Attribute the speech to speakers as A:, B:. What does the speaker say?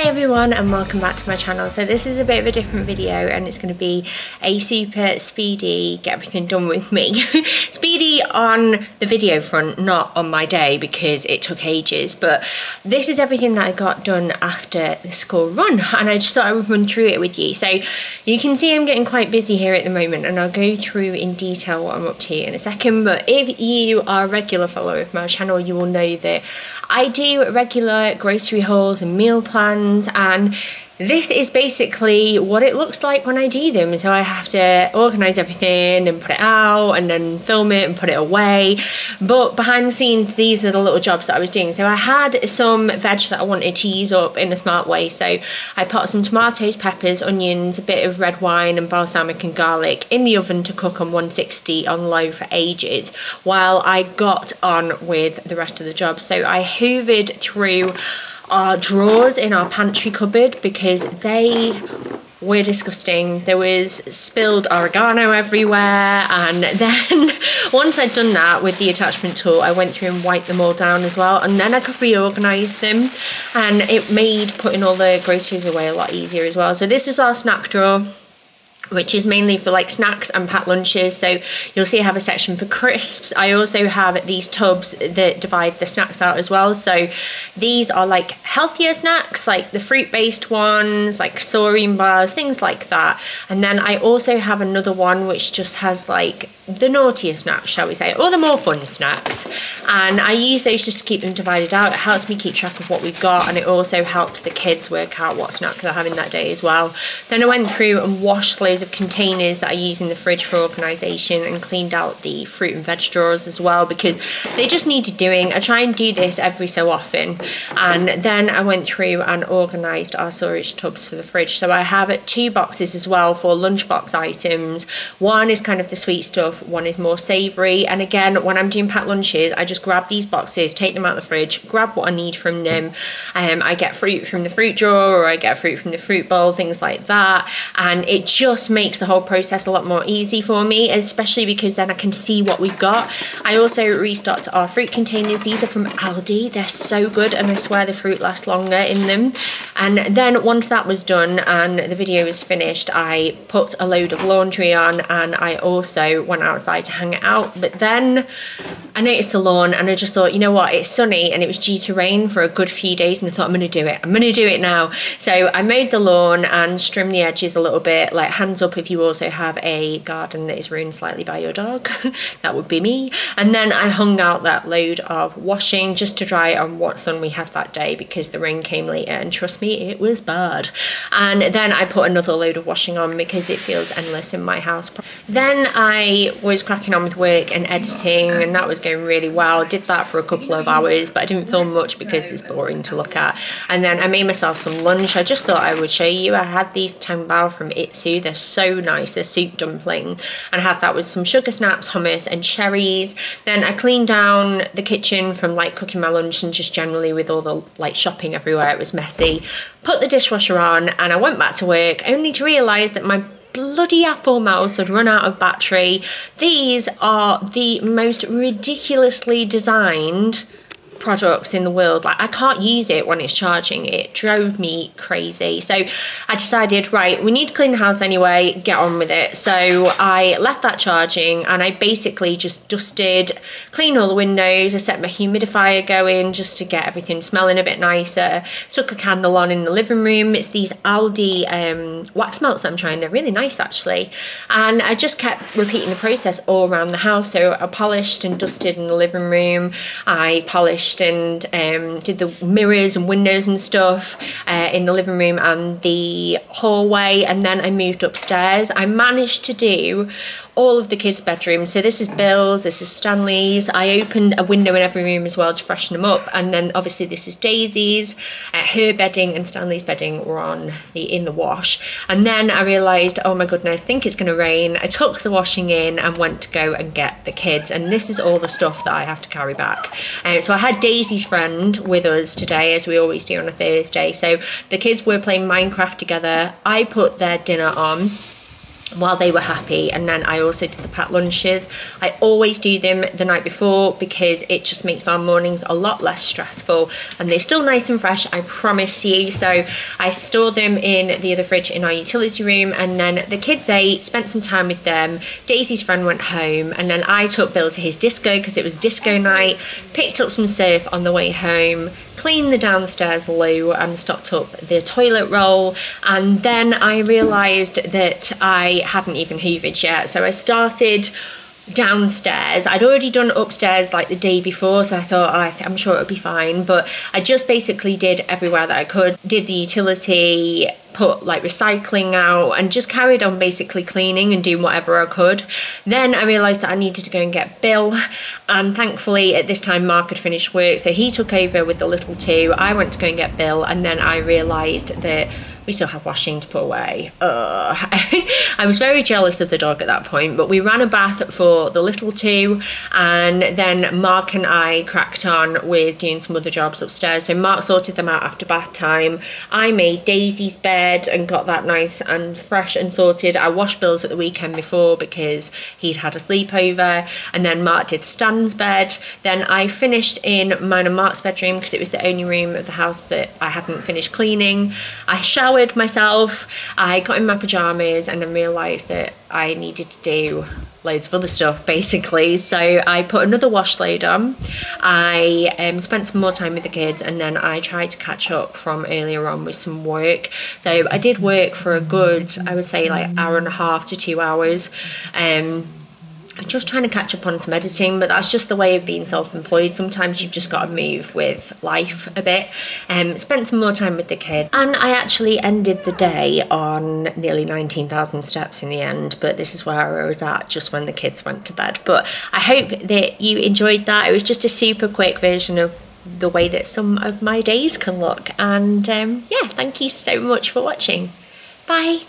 A: Hi everyone and welcome back to my channel. So this is a bit of a different video and it's going to be a super speedy get everything done with me. Speedy on the video front, not on my day because it took ages, but this is everything that I got done after the school run and I just thought I would run through it with you. So you can see I'm getting quite busy here at the moment and I'll go through in detail what I'm up to in a second, but if you are a regular follower of my channel you will know that I do regular grocery hauls and meal plans, and this is basically what it looks like when I do them. So I have to organise everything and put it out and then film it and put it away. But behind the scenes, these are the little jobs that I was doing. So I had some veg that I wanted to use up in a smart way. So I put some tomatoes, peppers, onions, a bit of red wine and balsamic and garlic in the oven to cook on 160 on low for ages while I got on with the rest of the job. So I hoovered through our drawers in our pantry cupboard because they were disgusting. There was spilled oregano everywhere, and then once I'd done that with the attachment tool I went through and wiped them all down as well, and then I could reorganise them and it made putting all the groceries away a lot easier as well. So this is our snack drawer, which is mainly for like snacks and packed lunches. So you'll see I have a section for crisps. I also have these tubs that divide the snacks out as well. So these are like healthier snacks, like the fruit-based ones, like saurine bars, things like that. And then I also have another one which just has like the naughtier snacks, shall we say, or the more fun snacks. And I use those just to keep them divided out. It helps me keep track of what we've got, and it also helps the kids work out what snacks they're having that day as well. Then I went through and washed loads of containers that I use in the fridge for organisation and cleaned out the fruit and veg drawers as well because they just needed doing. I try and do this every so often. And then I went through and organised our storage tubs for the fridge. So I have 2 boxes as well for lunchbox items. One is kind of the sweet stuff, one is more savoury. And again, when I'm doing packed lunches, I just grab these boxes, take them out of the fridge, grab what I need from them. I get fruit from the fruit drawer, or I get fruit from the fruit bowl, things like that. And it just makes the whole process a lot more easy for me, especially because then I can see what we've got. I also restocked our fruit containers. These are from Aldi. They're so good and I swear the fruit lasts longer in them. And then once that was done and the video was finished, I put a load of laundry on and I also went outside to hang it out. But then I noticed the lawn and I just thought, you know what, it's sunny and it was due to rain for a good few days, and I thought I'm going to do it. I'm going to do it now. So I mowed the lawn and trimmed the edges a little bit. Like, hands up if you also have a garden that is ruined slightly by your dog. That would be me. And then I hung out that load of washing just to dry on what sun we had that day because the rain came later, and trust me, it was bad. And then I put another load of washing on because it feels endless in my house. Then I was cracking on with work and editing, and that was going really well. Did that for a couple of hours, but I didn't film much because it's boring to look at. And then I made myself some lunch. I just thought I would show you. I had these tanbao from Itsu. They're so nice. They're soup dumpling, and I have that with some sugar snaps, hummus and cherries. Then I cleaned down the kitchen from like cooking my lunch and just generally with all the like shopping everywhere. It was messy. Put the dishwasher on and I went back to work only to realise that my bloody Apple mouse had run out of battery. These are the most ridiculously designed products in the world. Like, I can't use it when it's charging. It drove me crazy. So I decided, right, we need to clean the house anyway, get on with it. So I left that charging and I basically just dusted, cleaned all the windows. I set my humidifier going just to get everything smelling a bit nicer. Stuck a candle on in the living room. It's these Aldi wax melts that I'm trying. They're really nice actually. And I just kept repeating the process all around the house. So I polished and dusted in the living room. I polished and did the mirrors and windows and stuff in the living room and the hallway, and then I moved upstairs. I managed to do all of the kids' bedrooms. So this is Bill's, this is Stanley's. I opened a window in every room as well to freshen them up, and then obviously this is Daisy's. Her bedding and Stanley's bedding were in the wash, and then I realised, oh my goodness, I think it's going to rain. I took the washing in and went to go and get the kids, and this is all the stuff that I have to carry back. So I had Daisy's friend with us today, as we always do on a Thursday. So the kids were playing Minecraft together. I put their dinner on. while they were happy. And then I also did the packed lunches. I always do them the night before because it just makes our mornings a lot less stressful, and they're still nice and fresh, I promise you. So I store them in the other fridge in our utility room, and then the kids ate, spent some time with them. Daisy's friend went home, and then I took Bill to his disco because it was disco night, picked up some surf on the way home, cleaned the downstairs loo and stocked up the toilet roll. And then I realised that I hadn't even hoovered yet, so I started downstairs. I'd already done upstairs like the day before, so I thought, oh, I'm sure it'll be fine, but I just basically did everywhere that I could. Did the utility, put like recycling out, and just carried on basically cleaning and doing whatever I could. Then I realised that I needed to go and get Bill, and thankfully at this time Mark had finished work, so he took over with the little two. I went to go and get Bill, and then I realised that we still have washing to put away. I was very jealous of the dog at that point, but we ran a bath for the little two, and then Mark and I cracked on with doing some other jobs upstairs. So Mark sorted them out after bath time. I made Daisy's bed and got that nice and fresh and sorted. I washed Bill's at the weekend before because he'd had a sleepover, and then Mark did Stan's bed. Then I finished in mine and Mark's bedroom because it was the only room of the house that I hadn't finished cleaning. I showered myself, I got in my pajamas, and then realised that I needed to do loads of other stuff basically. So I put another wash load on. I spent some more time with the kids, and then I tried to catch up from earlier on with some work. So I did work for a good, I would say like hour and a half to 2 hours. Just trying to catch up on some editing, but that's just the way of being self-employed. Sometimes you've just got to move with life a bit. Spent some more time with the kid, and I actually ended the day on nearly 19,000 steps in the end, but this is where I was at just when the kids went to bed. But I hope that you enjoyed that. It was just a super quick version of the way that some of my days can look, and yeah, thank you so much for watching. Bye.